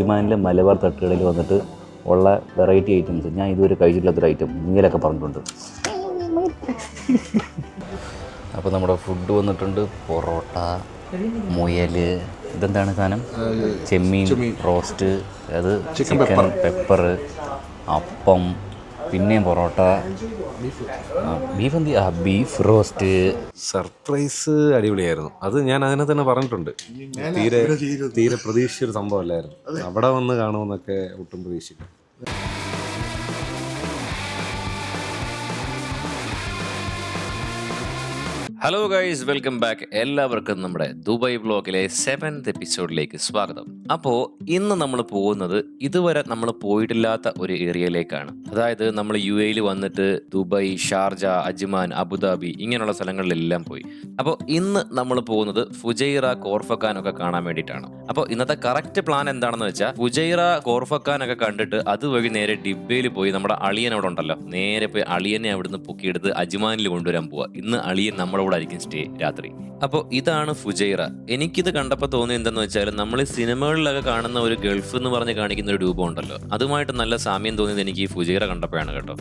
അജ്മാനിലെ മലബാർ തട്ടുകടയിൽ വന്നിട്ട് ഉള്ള വെറൈറ്റി ഐറ്റംസ് ഞാൻ ഇതുവരെ കഴിച്ചിട്ടില്ലാത്തൊരു ഐറ്റം മീലൊക്കെ പറഞ്ഞിട്ടുണ്ട്. അപ്പോൾ നമ്മുടെ ഫുഡ് വന്നിട്ടുണ്ട്. പൊറോട്ട, മുയൽ, ഇതെന്താണ് സാധനം, ചെമ്മീൻ റോസ്റ്റ്, അത് ചിക്കൻ പെപ്പർ, അപ്പം, പിന്നെയും പൊറോട്ട, ബീഫ് റോസ്റ്റ്. സർപ്രൈസ് അടിപൊളിയായിരുന്നു. അത് ഞാൻ അതിനെ തന്നെ പറഞ്ഞിട്ടുണ്ട്. തീരെ പ്രതീക്ഷിച്ചൊരു സംഭവമല്ലായിരുന്നു. അവിടെ വന്ന് കാണുമെന്നൊക്കെ ഒട്ടും പ്രതീക്ഷിക്കും. Hello guys, welcome back. എല്ലാവർക്കും നമ്മുടെ ദുബായ് വ്ളോഗിലെ 7th എപ്പിസോഡിലേക്ക് സ്വാഗതം. അപ്പോൾ ഇന്ന് നമ്മൾ പോകുന്നത് ഇതുവരെ നമ്മൾ പോയിട്ടില്ലാത്ത ഒരു ഏരിയയിലേക്കാണ്. അതായത് നമ്മൾ UAE വന്നിട്ട് ദുബായ്, ഷാർജ, അജ്മാൻ, അബുദാബി ഇങ്ങനെയുള്ള സ്ഥലങ്ങളിലെല്ലാം പോയി. അപ്പോൾ ഇന്ന് നമ്മൾ പോകുന്നത് ഫുജൈറ, കോർഫക്കാൻ ഒക്കെ കാണാൻ വേണ്ടിയിട്ടാണ്. അപ്പോൾ ഇന്നത്തെ കറക്റ്റ് പ്ലാൻ എന്താണെന്ന് വെച്ചാൽ ഫുജൈറ, കോർഫക്കാൻ ഒക്കെ കണ്ടിട്ട് അതുവഴി നേരെ ഡിബയിൽ പോയി നമ്മുടെ അളിയൻ അവിടെ ഉണ്ടല്ലോ, നേരെ പോയി അളിയനെ അവിടുന്ന് പൊക്കിയെടുത്ത് അജ്മാനിൽ കൊണ്ടുവരാൻ പോവുക. ഇന്ന് അളിയൻ നമ്മുടെ ആയിരിക്കും സ്റ്റേ രാത്രി. അപ്പോൾ ഇതാണ് ഫുജൈറ. എനിക്കിത് കണ്ടപ്പോൾ തോന്നിയത് എന്താണെന്ന് വെച്ചാൽ നമ്മൾ ഈ സിനിമകളിലൊക്കെ കാണുന്ന ഒരു ഗൾഫ് എന്ന് പറഞ്ഞ് കാണിക്കുന്ന ഒരു രൂപം ഉണ്ടല്ലോ, അതുമായിട്ട് നല്ല സാമ്യം തോന്നിയത് എനിക്ക് ഈ ഫുജൈറ കണ്ടപ്പോഴാണ് കേട്ടോ.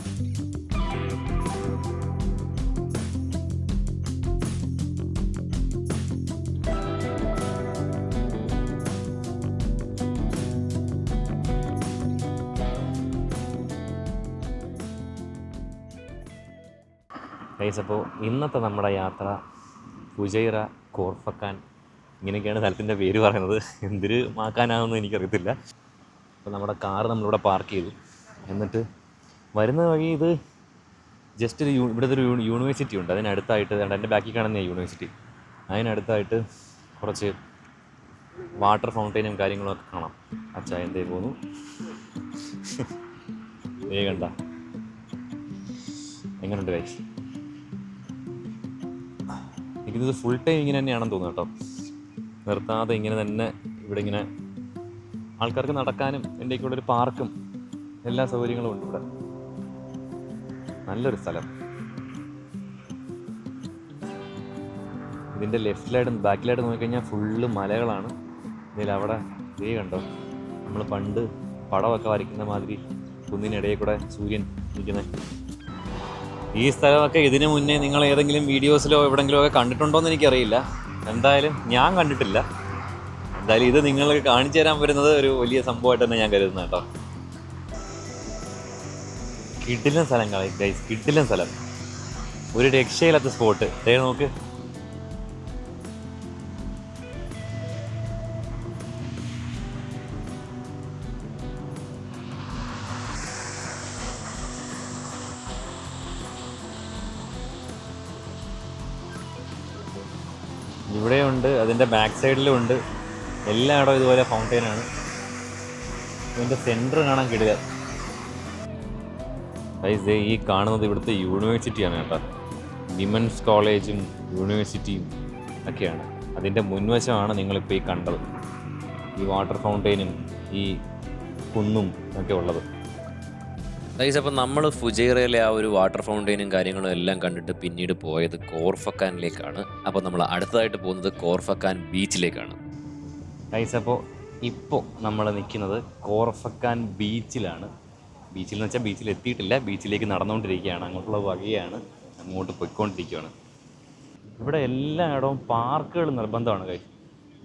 അപ്പോൾ ഇന്നത്തെ നമ്മുടെ യാത്ര ഫുജൈറ, കോർഫക്കാൻ, ഇങ്ങനെയൊക്കെയാണ് സ്ഥലത്തിൻ്റെ പേര് പറയുന്നത്. എന്തൊരു മാക്കാനാണെന്ന് എനിക്കറിയത്തില്ല. അപ്പോൾ നമ്മുടെ കാറ് നമ്മളിവിടെ പാർക്ക് ചെയ്തു. എന്നിട്ട് വരുന്ന വഴി ഇത് ജസ്റ്റ് ഒരു ഇവിടുത്തെ ഒരു യൂണിവേഴ്സിറ്റി ഉണ്ട്. അതിനടുത്തായിട്ട് എൻ്റെ ബാക്കിൽ കാണുന്ന യൂണിവേഴ്സിറ്റി, അതിനടുത്തായിട്ട് കുറച്ച് വാട്ടർ ഫൗണ്ടെയിനും കാര്യങ്ങളും ഒക്കെ കാണാം. അച്ഛാ എന്തേ പോന്നു കണ്ട എങ്ങനെയുണ്ട് കഴിച്ച്. എനിക്കിത് ഫുൾ ടൈം ഇങ്ങനെ തന്നെയാണെന്ന് തോന്നുന്നു കേട്ടോ. നിർത്താതെ ഇങ്ങനെ തന്നെ ഇവിടെ ഇങ്ങനെ ആൾക്കാർക്ക് നടക്കാനും എൻ്റെ കൂടെ ഒരു പാർക്കും എല്ലാ സൗകര്യങ്ങളും ഉണ്ട് ഇവിടെ. നല്ലൊരു സ്ഥലം. ഇതിൻ്റെ ലെഫ്റ്റിലായിട്ട് ബാക്കിലായിട്ട് നോക്കിക്കഴിഞ്ഞാൽ ഫുള്ള് മലകളാണ്. ഇതിൽ അവിടെ ഇതേ കണ്ടോ, നമ്മൾ പണ്ട് പടമൊക്കെ വരയ്ക്കുന്ന മാതിരി കുന്നിനിടയിൽ കൂടെ സൂര്യൻ നിൽക്കുന്നത്. ഈ സ്ഥലമൊക്കെ ഇതിനു മുന്നേ നിങ്ങൾ ഏതെങ്കിലും വീഡിയോസിലോ എവിടെയെങ്കിലും ഒക്കെ കണ്ടിട്ടുണ്ടോ എന്ന് എനിക്കറിയില്ല. എന്തായാലും ഞാൻ കണ്ടിട്ടില്ല. എന്തായാലും ഇത് നിങ്ങൾക്ക് കാണിച്ചു തരാൻ വരുന്നത് ഒരു വലിയ സംഭവമായിട്ട് തന്നെ ഞാൻ കരുതുന്നത് കേട്ടോ. കിടിലൻ സ്ഥലം ഗൈസ്, കിടിലൻ സ്ഥലം, ഒരു രക്ഷയില്ലാത്ത സ്പോട്ട്. നോക്ക്, ഇവിടെയുണ്ട്, അതിൻ്റെ ബാക്ക് സൈഡിലും ഉണ്ട്. എല്ലായിടവും ഇതുപോലെ ഫൗണ്ടെയിനാണ്. ഇതിൻ്റെ സെൻറ്റർ കാണാൻ കിടില. ഗൈസ്, ഈ കാണുന്നത് ഇവിടുത്തെ യൂണിവേഴ്സിറ്റിയാണ് കേട്ടോ. വിമൻസ് കോളേജും യൂണിവേഴ്സിറ്റിയും ഒക്കെയാണ്. അതിൻ്റെ മുൻവശമാണ് നിങ്ങളിപ്പോൾ ഈ കണ്ടത്. ഈ വാട്ടർ ഫൗണ്ടെയിനും ഈ കുന്നും ഒക്കെ ഉള്ളത്. ഗൈസ്, അപ്പോൾ നമ്മൾ ഫുജൈറയിലെ ആ ഒരു വാട്ടർ ഫൗണ്ടെയിനും കാര്യങ്ങളും എല്ലാം കണ്ടിട്ട് പിന്നീട് പോയത് കോർഫക്കാനിലേക്കാണ്. അപ്പോൾ നമ്മൾ അടുത്തതായിട്ട് പോകുന്നത് കോർഫക്കാൻ ബീച്ചിലേക്കാണ്. ഗൈസ്, അപ്പോൾ ഇപ്പോൾ നമ്മൾ നിൽക്കുന്നത് കോർഫക്കാൻ ബീച്ചിലാണ്. ബീച്ചിൽ എന്ന് വെച്ചാൽ ബീച്ചിൽ എത്തിയിട്ടില്ല, ബീച്ചിലേക്ക് നടന്നുകൊണ്ടിരിക്കുകയാണ്. അങ്ങോട്ടുള്ള വകയാണ്, അങ്ങോട്ട് പോയിക്കൊണ്ടിരിക്കുകയാണ്. ഇവിടെ എല്ലായിടവും പാർക്കുകൾ നിർബന്ധമാണ് ഗൈസ്.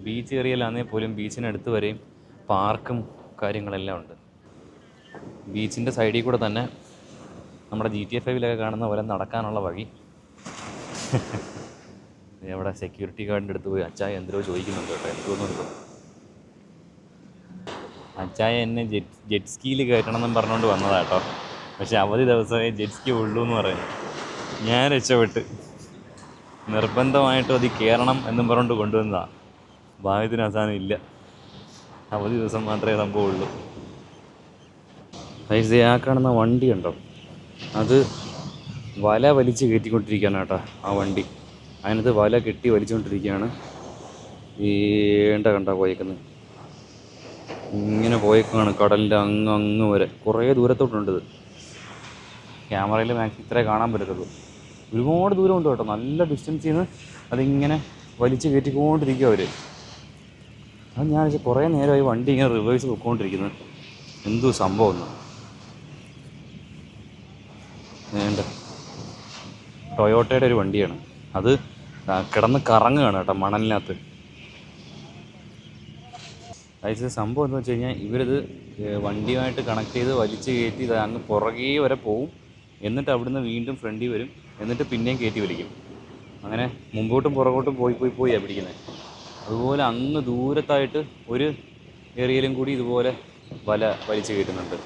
ബീച്ച് ഏരിയയിലാണെങ്കിൽ പോലും ബീച്ചിനടുത്ത് വരെയും പാർക്കും കാര്യങ്ങളെല്ലാം ഉണ്ട്. ബീച്ചിൻ്റെ സൈഡിൽ കൂടെ തന്നെ നമ്മുടെ GTA 5 കാണുന്ന പോലെ നടക്കാനുള്ള വഴി. അവിടെ സെക്യൂരിറ്റി ഗാർഡിൻ്റെ അടുത്ത് പോയി അച്ചായ എന്തോ ചോദിക്കുന്നുണ്ട് കേട്ടോ. എന്തോന്നുണ്ട്, അച്ചായ എന്നെ ജെറ്റ് സ്കീയിൽ കയറ്റണം എന്നും പറഞ്ഞുകൊണ്ട് വന്നതാണ് കേട്ടോ. പക്ഷെ അവധി ദിവസമേ ജെറ്റ് സ്കീ ഉള്ളൂ എന്ന് പറയുന്നു. ഞാൻ രക്ഷപ്പെട്ട് നിർബന്ധമായിട്ടും അത് കയറണം എന്നും പറഞ്ഞുകൊണ്ട് കൊണ്ടുവന്നതാണ്. ഭാഗ്യത്തിന് അവസാനം ഇല്ല, അവധി ദിവസം മാത്രമേ സംഭവം ഉള്ളൂ. പൈസ ആ കാണുന്ന വണ്ടി ഉണ്ടോ, അത് വല വലിച്ച് കയറ്റിക്കൊണ്ടിരിക്കുകയാണ് കേട്ടോ. ആ വണ്ടി അതിനകത്ത് വല കെട്ടി വലിച്ചുകൊണ്ടിരിക്കുകയാണ്. കണ്ട പോയേക്കുന്നത് ഇങ്ങനെ പോയേക്കാണ് കടലിൻ്റെ അങ്ങ് വരെ. കുറേ ദൂരത്തോട്ടുണ്ട് ഇത്. ക്യാമറയിൽ മാക്സിമം ഇത്രേ കാണാൻ പറ്റത്തുള്ളൂ. ഒരുപാട് ദൂരമുണ്ട് കേട്ടോ, നല്ല ഡിസ്റ്റൻസിൽ നിന്ന് അതിങ്ങനെ വലിച്ച് കയറ്റിക്കൊണ്ടിരിക്കുക അവർ. അത് ഞാൻ കുറേ നേരമായി വണ്ടി ഇങ്ങനെ റിവേഴ്സ് പൊയ്ക്കൊണ്ടിരിക്കുന്നത്. എന്തോ സംഭവം ഒന്ന് വേണ്ട. ടൊയോട്ടയുടെ ഒരു വണ്ടിയാണ് അത്. കിടന്ന് കറങ്ങുകയാണ് കേട്ടോ മണലിനകത്ത്. അതായത് സംഭവം എന്താണെന്ന് വെച്ച് കഴിഞ്ഞാൽ ഇവരിത് വണ്ടിയുമായിട്ട് കണക്ട് ചെയ്ത് വലിച്ച് കയറ്റി ഇത് അങ്ങ് പുറകെ വരെ പോവും. എന്നിട്ട് അവിടുന്ന് വീണ്ടും ഫ്രണ്ടിൽ വരും. എന്നിട്ട് പിന്നെയും കയറ്റി വലിക്കും. അങ്ങനെ മുമ്പോട്ടും പുറകോട്ടും പോയിയാണ് പിടിക്കുന്നത്. അതുപോലെ അങ്ങ് ദൂരത്തായിട്ട് ഒരു ഏരിയയിലും കൂടി ഇതുപോലെ വല വലിച്ച് കയറ്റുന്നുണ്ട്.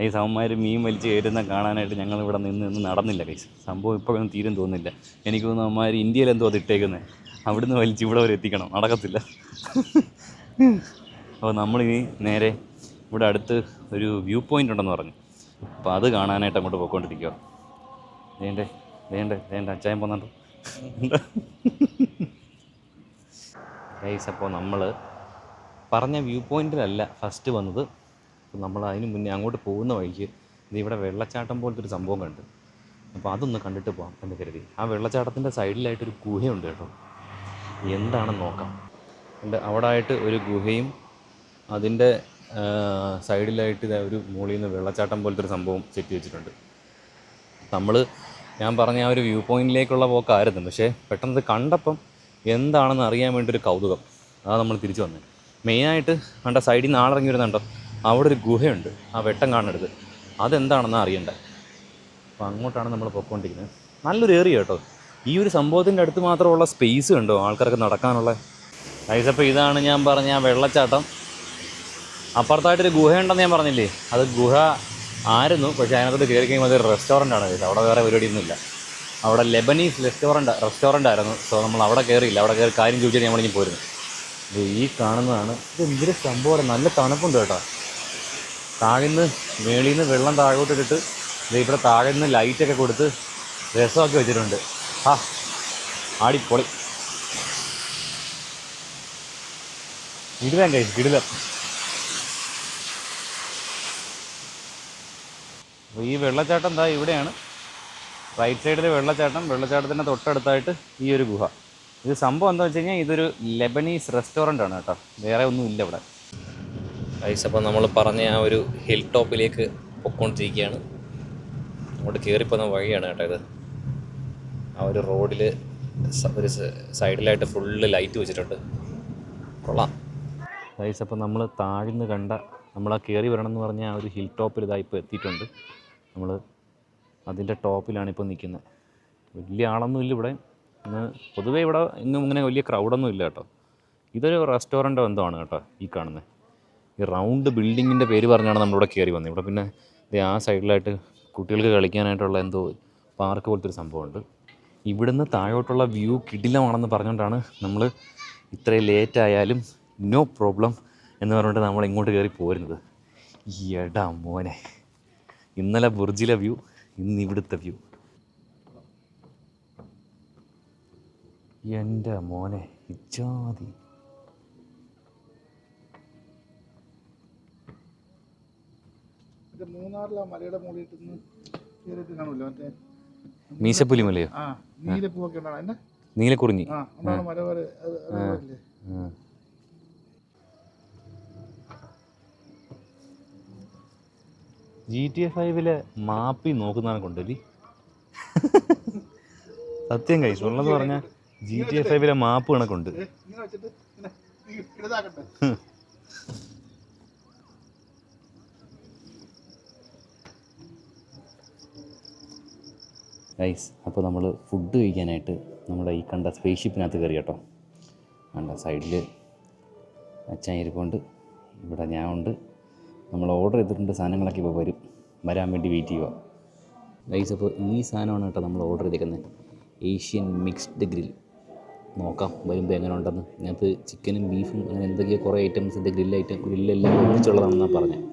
ഈ സമന്മാർ മീൻ വലിച്ച് കയറ്റുന്ന കാണാനായിട്ട് ഞങ്ങളിവിടെ നിന്ന് നടന്നില്ല കൈസ്. സംഭവം ഇപ്പോഴൊന്നും തീരും തോന്നുന്നില്ല. എനിക്ക് തോന്നുന്നു അവന്മാർ ഇന്ത്യയിലെന്തോ അത് ഇട്ടേക്കുന്നത്. അവിടുന്ന് വലിച്ച് ഇവിടെ വരെ എത്തിക്കണം. നടക്കത്തില്ല. അപ്പോൾ നമ്മളിനി നേരെ ഇവിടെ അടുത്ത് ഒരു വ്യൂ പോയിൻ്റ് ഉണ്ടെന്ന് പറഞ്ഞു. അപ്പോൾ അത് കാണാനായിട്ട് അങ്ങോട്ട് പോയിക്കൊണ്ടിരിക്കുക. വേണ്ട അച്ചായം പോന്നുണ്ടോ ഗൈസ്. അപ്പോൾ നമ്മൾ പറഞ്ഞ വ്യൂ പോയിൻറ്റിലല്ല ഫസ്റ്റ് വന്നത്. നമ്മൾ അതിന് മുന്നേ അങ്ങോട്ട് പോകുന്ന വഴിക്ക് ഇവിടെ വെള്ളച്ചാട്ടം പോലത്തെ ഒരു സംഭവം കണ്ട്. അപ്പോൾ അതൊന്ന് കണ്ടിട്ട് പോകാം എന്ന് കരുതി. ആ വെള്ളച്ചാട്ടത്തിൻ്റെ സൈഡിലായിട്ടൊരു ഗുഹയുണ്ട് കേട്ടോ. എന്താണെന്ന് നോക്കാം. അവിടെ ആയിട്ട് ഒരു ഗുഹയും അതിൻ്റെ സൈഡിലായിട്ട് ഒരു മുകളിൽ നിന്ന് വെള്ളച്ചാട്ടം പോലത്തെ ഒരു സംഭവം സെറ്റ് വെച്ചിട്ടുണ്ട്. ഞാൻ പറഞ്ഞ ആ ഒരു വ്യൂ പോയിൻറ്റിലേക്കുള്ള പോക്കായിരുന്നു. പക്ഷേ പെട്ടെന്ന് കണ്ടപ്പം എന്താണെന്ന് അറിയാൻ വേണ്ടി ഒരു കൗതുകം. അതാണ് നമ്മൾ തിരിച്ചു വന്നത്. മെയിനായിട്ട് കണ്ട സൈഡിൽ നിന്ന് ആളിറങ്ങി വരുന്നുണ്ടോ, അവിടെ ഒരു ഗുഹയുണ്ട്. ആ വെട്ടം കാണരുത്. അതെന്താണെന്ന് അറിയണ്ട. അപ്പോൾ അങ്ങോട്ടാണ് നമ്മൾ പോയിക്കൊണ്ടിരിക്കുന്നത്. നല്ലൊരു ഏരിയ കേട്ടോ. ഈ ഒരു സംഭവത്തിൻ്റെ അടുത്ത് മാത്രമുള്ള സ്പേസ് കണ്ടോ ആൾക്കാർക്ക് നടക്കാനുള്ള. അപ്പോൾ ഇതാണ് ഞാൻ പറഞ്ഞ ആ വെള്ളച്ചാട്ടം. അപ്പുറത്തായിട്ടൊരു ഗുഹയുണ്ടെന്ന് ഞാൻ പറഞ്ഞില്ലേ, അത് ഗുഹ ആയിരുന്നു. പക്ഷേ അതിനകത്തോട്ട് കയറി കഴിയുമ്പോൾ അതൊരു റെസ്റ്റോറൻ്റാണ്. അവിടെ വേറെ പരിപാടിയൊന്നുമില്ല. അവിടെ ലെബനീസ് റെസ്റ്റോറൻ്റ് ആയിരുന്നു. സോ നമ്മൾ അവിടെ കയറിയില്ല. അവിടെ കയറി കാര്യം ചോദിച്ചാൽ നമ്മളിങ്ങനെ പോരുന്നു. ഈ കാണുന്നതാണ്. ഇത് എന്തൊരു സംഭവം. നല്ല തണുപ്പുണ്ട് കേട്ടോ. താഴെന്ന് മേളിൽ നിന്ന് വെള്ളം താഴോട്ടിട്ടിട്ട് ഇവിടെ താഴെ നിന്ന് ലൈറ്റൊക്കെ കൊടുത്ത് രസമൊക്കെ വെച്ചിട്ടുണ്ട്. ആടിപ്പൊളി. ഇടിലാൻ ഇടില. അപ്പോൾ ഈ വെള്ളച്ചാട്ടം എന്താ ഇവിടെയാണ്. റൈറ്റ് സൈഡിൽ വെള്ളച്ചാട്ടത്തിൻ്റെ തൊട്ടടുത്തായിട്ട് ഈ ഒരു ഗുഹ. ഇത് സംഭവം എന്താ വെച്ച് കഴിഞ്ഞാൽ ഇതൊരു ലെബനീസ് റെസ്റ്റോറൻ്റ് ആണ് കേട്ടോ. വേറെ ഒന്നും ഇല്ല ഇവിടെ. ഗൈസ്, അപ്പോൾ നമ്മൾ പറഞ്ഞ ആ ഒരു ഹിൽ ടോപ്പിലേക്ക് പൊയ്ക്കൊണ്ടിരിക്കുകയാണ്. അങ്ങോട്ട് കയറിപ്പോകുന്ന വഴിയാണ് കേട്ടോ ഇത്. ആ ഒരു റോഡിൽ ഒരു സൈഡിലായിട്ട് ഫുള്ള് ലൈറ്റ് വെച്ചിട്ടുണ്ട്. കൊള്ളാം ഗൈസ്. അപ്പോൾ നമ്മൾ താഴ്ന്ന് കണ്ട നമ്മൾ ആ കയറി വരണം എന്ന് പറഞ്ഞ ആ ഒരു ഹിൽ ടോപ്പിൽ ഇതായിപ്പോൾ എത്തിയിട്ടുണ്ട്. നമ്മൾ അതിൻ്റെ ടോപ്പിലാണ് ഇപ്പോൾ നിൽക്കുന്നത്. വലിയ ആളൊന്നും ഇല്ല ഇവിടെ. പൊതുവേ ഇവിടെ ഇന്നും ഇങ്ങനെ വലിയ ക്രൗഡൊന്നും ഇല്ല കേട്ടോ. ഇതൊരു റെസ്റ്റോറൻറ്റോ എന്തോ ആണ് കേട്ടോ ഈ കാണുന്നത്. ഈ റൗണ്ട് ബിൽഡിങ്ങിൻ്റെ പേര് പറഞ്ഞാണ് നമ്മളിവിടെ കയറി വന്നത്. ഇവിടെ പിന്നെ ആ സൈഡിലായിട്ട് കുട്ടികൾക്ക് കളിക്കാനായിട്ടുള്ള എന്തോ പാർക്ക് പോലത്തെ ഒരു സംഭവമുണ്ട്. ഇവിടുന്ന് താഴോട്ടുള്ള വ്യൂ കിടിലമാണെന്ന് പറഞ്ഞുകൊണ്ടാണ് നമ്മൾ ഇത്രയും ലേറ്റായാലും നോ പ്രോബ്ലം എന്ന് പറഞ്ഞിട്ട് നമ്മൾ ഇങ്ങോട്ട് കയറി പോരുന്നത്. എടാ മോനെ, ഇന്നലെ ബുർജിലെ വ്യൂ, ഇന്ന് ഇവിടുത്തെ വ്യൂ. എൻ്റെ മോനെ ഇജാതി. മൂന്നാറിലെ മലയുടെ മുകളിൽ കാണുമല്ലോ മറ്റേ മീശപ്പുലി മലയോ? നീലപ്പൂവൊക്കെ ഉണ്ടാണ്. നീലക്കുറിഞ്ഞി. മല പോലെ GTA 5 മാപ്പി നോക്കുന്നതാണ് കൊണ്ടല്ലേ. സത്യം കൈസ് ഉള്ളത് പറഞ്ഞാൽ GTA 5 മാപ്പ് കണക്കുണ്ട്. ഗൈസ്, അപ്പോൾ നമ്മൾ ഫുഡ് കഴിക്കാനായിട്ട് നമ്മുടെ ഈ കണ്ട സ്പേസ് ഷിപ്പിനകത്ത് കയറി കേട്ടോ. കണ്ട സൈഡിൽ അച്ഛൻ ഇരിപ്പുണ്ട്, ഇവിടെ ഞാൻ ഉണ്ട്. നമ്മൾ ഓർഡർ ചെയ്തിട്ടുണ്ട്. സാധനങ്ങളൊക്കെ ഇപ്പോൾ വരാൻ വേണ്ടി വെയിറ്റ് ചെയ്യുക ഗൈസ്. അപ്പോൾ ഈ സാധനമാണ് കേട്ടോ നമ്മൾ ഓർഡർ ചെയ്തേക്കുന്നത്. Asian mixed grill. നോക്കാം വരുമ്പോൾ എങ്ങനെ ഉണ്ടെന്ന്. ഇതിനകത്ത് ചിക്കനും ബീഫും അങ്ങനെ എന്തൊക്കെയോ കുറേ ഐറ്റംസിൻ്റെ ഗ്രില്ലെല്ലാം ഒന്നിച്ചുള്ളതാണെന്നാണ് പറഞ്ഞത്.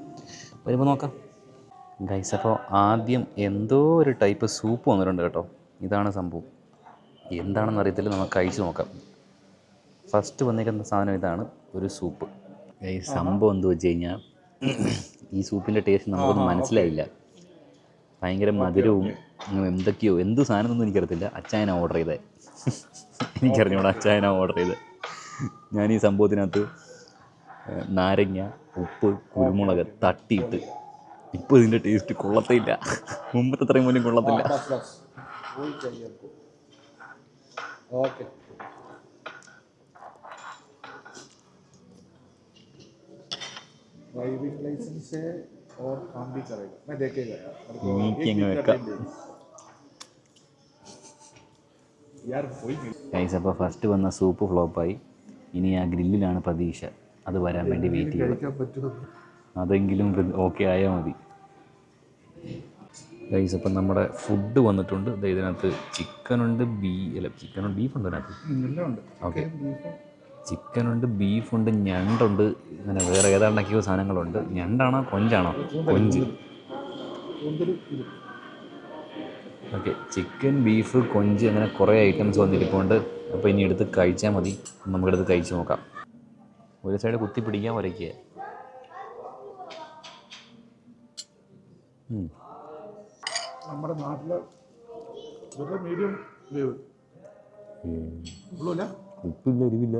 വരുമ്പോൾ നോക്കാം ഗൈസ്. അപ്പോൾ ആദ്യം എന്തോ ഒരു ടൈപ്പ് സൂപ്പ് വന്നിട്ടുണ്ട് കേട്ടോ. ഇതാണ് സംഭവം. എന്താണെന്ന് അറിയത്തില്ല, നമുക്ക് കഴിച്ച് നോക്കാം. ഫസ്റ്റ് വന്നേക്കുന്ന സാധനം ഇതാണ്, ഒരു സൂപ്പ്. ഈ സംഭവം എന്ത് വെച്ച് കഴിഞ്ഞാൽ ഈ സൂപ്പിൻ്റെ ടേസ്റ്റ് നമുക്കൊന്നും മനസ്സിലായില്ല. ഭയങ്കര മധുരവും അങ്ങനെ എന്തൊക്കെയോ എന്ത് സാധനം ഒന്നും എനിക്കറിയത്തില്ല. അച്ചായനാണ് ഓർഡർ ചെയ്തത്. എനിക്കറിഞ്ഞൂടാ, അച്ചായനാണ് ഓർഡർ ചെയ്തത്. ഞാൻ ഈ സംഭവത്തിനകത്ത് നാരങ്ങ, ഉപ്പ്, കുരുമുളക് തട്ടിയിട്ട് ഇപ്പോൾ ഇതിൻ്റെ ടേസ്റ്റ് കൊള്ളത്തില്ല. മുമ്പത്തെ അത്രയും പോലും കൊള്ളത്തില്ല. ओके ड्राइविंग लाइसेंस से और काम भी करेगा मैं देखेगा यार ഗൈസ്. അപ്പോൾ ഫസ്റ്റ് വന്ന സൂപ്പ് ഫ്ലോപ്പായി. ഇനി ആ ഗ്രില്ലിലാണ് പ്രതീക്ഷ. അത് വരാൻ വേണ്ടി വെയിറ്റ് ചെയ്യും. അതെങ്കിലും ഓക്കെ ആയാൽ മതി. ഗൈസ് അപ്പം നമ്മുടെ ഫുഡ് വന്നിട്ടുണ്ട്. ഇതിനകത്ത് ചിക്കനുണ്ട്, ബീഫുണ്ട് ഇതിനകത്ത്. ഓക്കെ, ചിക്കനുണ്ട്, ബീഫുണ്ട്, ഞണ്ടുണ്ട്, അങ്ങനെ വേറെ ഏതാണ്ടൊക്കെയോ സാധനങ്ങളുണ്ട്. ഞണ്ടാണോ കൊഞ്ചാണോ? കൊഞ്ച്. ഓക്കെ, ചിക്കൻ, ബീഫ്, കൊഞ്ച്, അങ്ങനെ കുറേ ഐറ്റംസ് വന്നിരിപ്പുണ്ട്. അപ്പോൾ ഇനി എടുത്ത് കഴിച്ചാൽ മതി. നമുക്കെടുത്ത് കഴിച്ച് നോക്കാം. ഒരു സൈഡ് കുത്തി പിടിക്കാൻ വരയ്ക്കുക. നമ്മുടെ നാട്ടിലെ മീഡിയം വേവ് ഉപ്പില്ല, എരിവില്ല.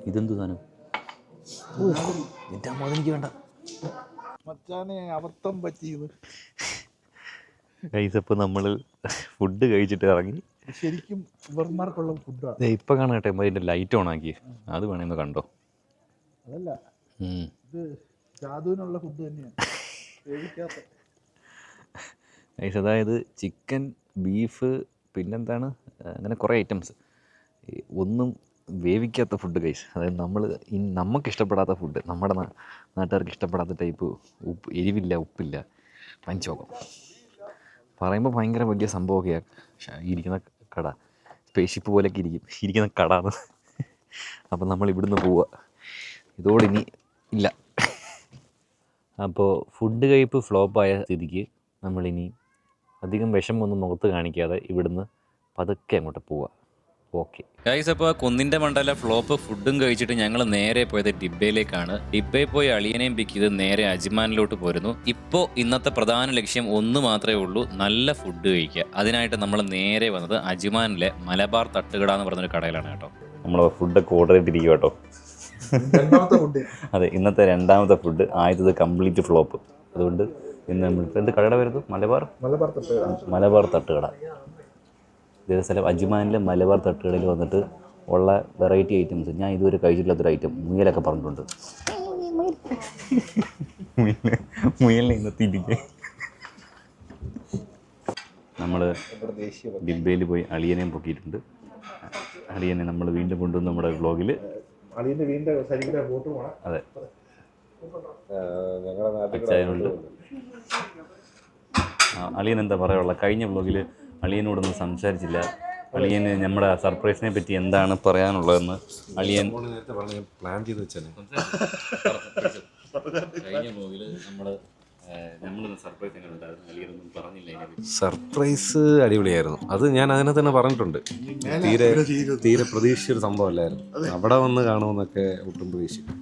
ഇതെന്ത് സാധനം? എൻ്റെ അമ്മ അതെനിക്ക് വേണ്ട. മച്ചാനെ അബദ്ധം പറ്റിയത്. ഗൈസ്, അപ്പോൾ നമ്മൾ ഫുഡ് കഴിച്ചിട്ട് ഇറങ്ങി. ശരിക്കും ഇവർമാർക്കുള്ള ഫുഡാണ്. ഇപ്പം കാണട്ടെ, അതിൻ്റെ ലൈറ്റ് ഓൺ ആക്കി. അത് വേണമെന്ന് കണ്ടോ? അതല്ല, ഇത് ജാതുവിനുള്ള ഫുഡ് തന്നെയാണ്. ഗൈസ്, അതായത് ചിക്കൻ, ബീഫ്, പിന്നെന്താണ്, അങ്ങനെ കുറേ ഐറ്റംസ്. ഒന്നും വേവിക്കാത്ത ഫുഡ് ഗൈസ്. അതായത് നമുക്ക് ഇഷ്ടപ്പെടാത്ത ഫുഡ്, നമ്മുടെ നാട്ടുകാർക്ക് ഇഷ്ടപ്പെടാത്ത ടൈപ്പ്. എരിവില്ല, ഉപ്പില്ല, പഞ്ചോകം. പറയുമ്പോൾ ഭയങ്കര വലിയ സംഭവമൊക്കെയാണ്. ഇരിക്കുന്ന കട സ്പേസ്ഷിപ്പ് പോലെയൊക്കെ ഇരിക്കുന്ന കട. അപ്പം നമ്മൾ ഇവിടുന്ന് പോവുക. ഇതോടിനി ഇല്ല. അപ്പോൾ ഫുഡ് കഴിപ്പ് ഫ്ലോപ്പായ സ്ഥിതിക്ക് നമ്മളിനി അധികം വിഷമൊന്നും മുഖത്ത് കാണിക്കാതെ ഇവിടുന്ന് പതുക്കെ അങ്ങോട്ട് പോവുക. ഓക്കെ ഗൈസ്, അപ്പോൾ കുന്നിൻ്റെ മണ്ടല ഫ്ലോപ്പ് ഫുഡും കഴിച്ചിട്ട് ഞങ്ങൾ നേരെ പോയത് ഡിബയിലേക്കാണ്. ഡിബയിൽ പോയി അളിയനെയും പിക്ക് ചെയ്ത് നേരെ അജ്മാനിലോട്ട് പോരുന്നു. ഇപ്പോൾ ഇന്നത്തെ പ്രധാന ലക്ഷ്യം ഒന്ന് മാത്രമേ ഉള്ളൂ, നല്ല ഫുഡ് കഴിക്കുക. അതിനായിട്ട് നമ്മൾ നേരെ വന്നത് അജ്മാനിലെ മലബാർ തട്ടുകട എന്ന് പറഞ്ഞൊരു കടയിലാണ് കേട്ടോ. നമ്മൾ ഫുഡൊക്കെ ഓർഡർ ചെയ്തിരിക്കുക കേട്ടോ. അതെ, ഇന്നത്തെ രണ്ടാമത്തെ ഫുഡ്. ആദ്യത്തത് കംപ്ലീറ്റ് ഫ്ലോപ്പ്. അതുകൊണ്ട് ഇന്ന് നമ്മളിപ്പോൾ എന്ത് കടയുടെ വരുന്നു? മലബാർ തട്ടുകട. ഇതേ സ്ഥലം അജ്മാനിലെ മലബാർ തട്ടുകടയിൽ വന്നിട്ട് ഉള്ള വെറൈറ്റി ഐറ്റംസ് ഞാൻ ഇതുവരെ കഴിച്ചിട്ടില്ലാത്തൊരു ഐറ്റം മുയലൊക്കെ പറഞ്ഞിട്ടുണ്ട്. മുയലിനെ ഇന്നത്തിരിക്കെ നമ്മൾ ഡിബയിൽ പോയി അളിയനെയും പൊക്കിയിട്ടുണ്ട്. അളിയനെ നമ്മൾ വീണ്ടും കൊണ്ടുവന്ന് നമ്മുടെ വ്ളോഗിൽ. അതെ, അച്ചായനുണ്ട്. അളിയൻ എന്താ പറയാനുള്ള? കഴിഞ്ഞ വ്ളോഗിൽ അളിയനോടൊന്നും സംസാരിച്ചില്ല. അളിയന് നമ്മുടെ സർപ്രൈസിനെ പറ്റി എന്താണ് പറയാനുള്ളതെന്ന് അളിയൻ പ്ലാൻ ചെയ്ത് വെച്ചാൽ. കഴിഞ്ഞ വ്ളോഗിൽ സർപ്രൈസ് അടിപൊളിയായിരുന്നു. അത് ഞാൻ അതിനകത്ത് തന്നെ പറഞ്ഞിട്ടുണ്ട്. തീരെ പ്രതീക്ഷിച്ചൊരു സംഭവമല്ലായിരുന്നു. അവിടെ വന്ന് കാണുമെന്നൊക്കെ ഒട്ടും പ്രതീക്ഷിച്ചു.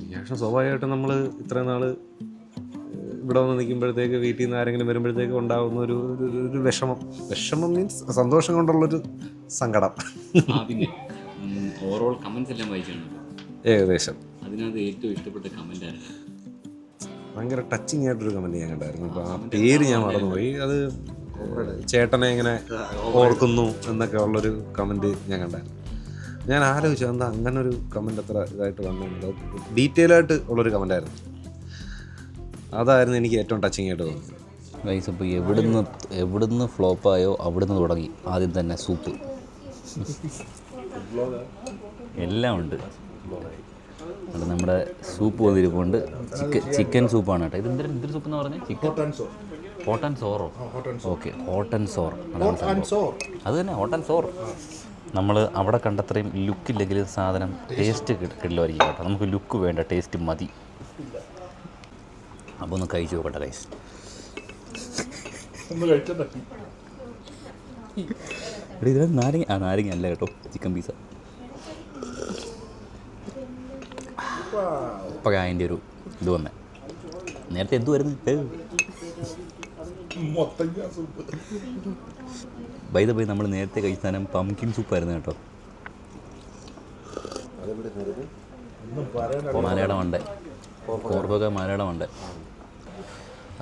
റിയാക്ഷൻ സ്വാഭാവികമായിട്ടും നമ്മൾ ഇത്രയും നാള് ഇവിടെ വന്ന് നിൽക്കുമ്പോഴത്തേക്ക് വീട്ടിൽ നിന്ന് ആരെങ്കിലും വരുമ്പോഴത്തേക്ക് ഉണ്ടാകുന്ന ഒരു വിഷമം മീൻസ് സന്തോഷം കൊണ്ടുള്ളൊരു സങ്കടം. ഓവറോൾ കമന്റ്സ് എല്ലാം വായിച്ചിട്ടുണ്ട് ഏകദേശം. അതിനകത്ത് ഏറ്റവും ഇഷ്ടപ്പെട്ട കമന്റ് ആയിരുന്നു? ഭയങ്കര ടച്ചിങ് ആയിട്ടൊരു കമന്റ് ഞാൻ കണ്ടായിരുന്നു. അപ്പോൾ ആ പേര് ഞാൻ മറന്നുപോയി. അത് ചേട്ടനെ ഇങ്ങനെ ഓർക്കുന്നു എന്നൊക്കെ ഉള്ളൊരു കമന്റ് ഞാൻ കണ്ടായിരുന്നു. ഞാൻ ആലോചിച്ചു എന്താ അങ്ങനെ ഒരു കമന്റ് അത്ര ഇതായിട്ട് വന്നത്. ഡീറ്റെയിൽ ആയിട്ട് ഉള്ളൊരു കമന്റായിരുന്നു. അതായിരുന്നു എനിക്ക് ഏറ്റവും ടച്ചിങ് ആയിട്ട് തോന്നുന്നത്. ഗൈസ്, അപ്പോൾ എവിടുന്ന് ഫ്ലോപ്പായോ അവിടുന്ന് തുടങ്ങി. ആദ്യം തന്നെ സൂപ്പ് എല്ലാം ഉണ്ട്. അത് നമ്മുടെ സൂപ്പ് വന്നിരിപ്പുണ്ട്. ചിക്കൻ സൂപ്പാണ് കേട്ടോ. എന്തൊരു സൂപ്പ് എന്ന് പറഞ്ഞാൽ ഹോട്ട് ആൻഡ് സോറോ? Okay, hot and sour. അത് തന്നെ, ഹോട്ട് ആൻഡ് സോർ. നമ്മൾ അവിടെ കണ്ടത്രയും ലുക്കില്ലെങ്കിൽ സാധനം ടേസ്റ്റ് കിട്ടില്ലായിരിക്കും കേട്ടോ. നമുക്ക് ലുക്ക് വേണ്ട, ടേസ്റ്റ് മതി. അപ്പോൾ ഒന്ന് കഴിച്ചു നോക്കട്ടെ ഗൈസ്. ഇത് നാരങ്ങ അല്ല കേട്ടോ, ചിക്കൻ പീസ. ഇപ്പോഴാണ് അതിൻ്റെ ഒരു ഇത് വന്നത്. നേരത്തെ എന്തുവായിരുന്നു ബൈ ദ ബൈ നമ്മൾ നേരത്തെ കഴിച്ച സാധനം പംകിൻ സൂപ്പായിരുന്നു കേട്ടോ. മലയാളം ഉണ്ട്, കോർബക മലയാളം ഉണ്ട്.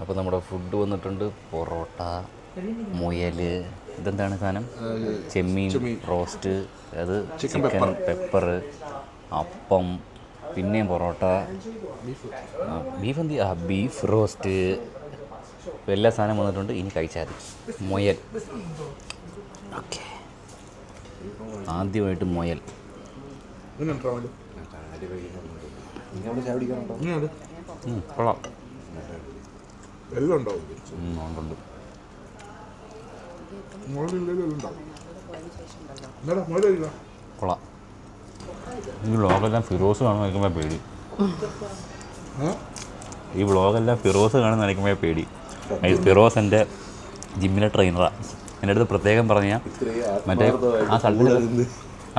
അപ്പോൾ നമ്മുടെ ഫുഡ് വന്നിട്ടുണ്ട്. പൊറോട്ട, മുയൽ, ഇതെന്താണ് സാധനം, ചെമ്മീൻ റോസ്റ്റ്, അത് ചിക്കൻ പെപ്പർ, അപ്പം, പിന്നെയും പൊറോട്ട, ബീഫ് റോസ്റ്റ്, എല്ലാ സാധനം വന്നിട്ടുണ്ട്. ഇനി കഴിച്ചാൽ മതി. മുയൽ, ഓക്കെ, ആദ്യമായിട്ട് മുയൽ. കൊള്ളാം. എല്ലാം ഉണ്ടാവും. ഉണ്ട്. കൊള്ളാം. ഈ വ്ളോഗെല്ലാം ഫിറോസ് കാണുന്ന നിൽക്കുമ്പോൾ പേടി. ഈ വ്ളോഗെല്ലാം ഫിറോസ് കാണുന്ന നിൽക്കുമ്പോൾ പേടി. ഫിറോസ് എൻ്റെ ജിമ്മിലെ ട്രെയിനറാണ്. എൻ്റെ അടുത്ത് പ്രത്യേകം പറഞ്ഞാൽ മറ്റേ ആ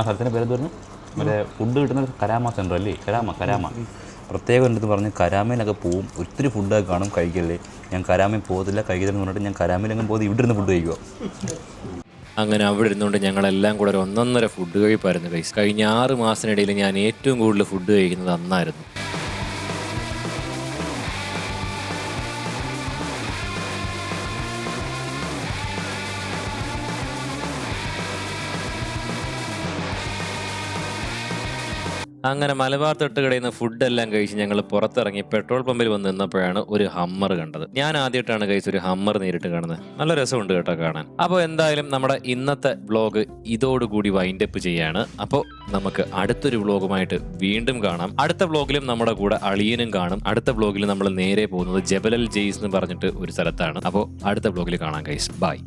സ്ഥലത്തിൻ്റെ പേരെന്ത് പറഞ്ഞു, മറ്റേ ഫുഡ് കിട്ടുന്ന കരാമ സെൻ്റർ അല്ലേ, കരാമ പ്രത്യേകം എൻ്റെ അടുത്ത് പറഞ്ഞ് കരാമയിലൊക്കെ പോവും, ഒത്തിരി ഫുഡൊക്കെ കാണും, കഴിക്കല്ലേ. ഞാൻ കരാമയിൽ പോകത്തില്ല, കഴിക്കലെന്ന് പറഞ്ഞിട്ട് ഞാൻ കരാമയിലെങ്കിലും പോയി ഇവിടെ ഇരുന്ന് ഫുഡ് കഴിക്കുക. അങ്ങനെ അവിടെ ഇരുന്നുകൊണ്ട് ഞങ്ങളെല്ലാം കൂടെ ഒരു 1.5 ഫുഡ് കഴിപ്പായിരുന്നു ഗൈസ്. കഴിഞ്ഞ 6 മാസത്തിനിടയിൽ ഞാൻ ഏറ്റവും കൂടുതൽ ഫുഡ് കഴിക്കുന്നത് അന്നായിരുന്നു. അങ്ങനെ മലബാർ തട്ടുകടയിൽ നിന്ന് ഫുഡെല്ലാം കഴിച്ച് ഞങ്ങൾ പുറത്തിറങ്ങി പെട്രോൾ പമ്പിൽ വന്ന് നിന്നപ്പോഴാണ് ഒരു ഹമ്മർ കണ്ടത്. ഞാൻ ആദ്യമായിട്ടാണ് കഴിച്ച് ഒരു ഹമ്മർ നേരിട്ട് കാണുന്നത്. നല്ല രസമുണ്ട് കേട്ടോ കാണാൻ. അപ്പോൾ എന്തായാലും നമ്മുടെ ഇന്നത്തെ വ്ളോഗ് ഇതോടുകൂടി വൈൻഡപ്പ് ചെയ്യാണ്. അപ്പോൾ നമുക്ക് അടുത്തൊരു വ്ളോഗുമായിട്ട് വീണ്ടും കാണാം. അടുത്ത വ്ളോഗിലും നമ്മുടെ കൂടെ അളിയനും കാണും. അടുത്ത വ്ളോഗിൽ നമ്മൾ നേരെ പോകുന്നത് ജബലൽ ജെയ്സ് എന്ന് പറഞ്ഞിട്ട് ഒരു സ്ഥലത്താണ്. അപ്പോൾ അടുത്ത വ്ളോഗിൽ കാണാം ഗൈസ്. ബൈ.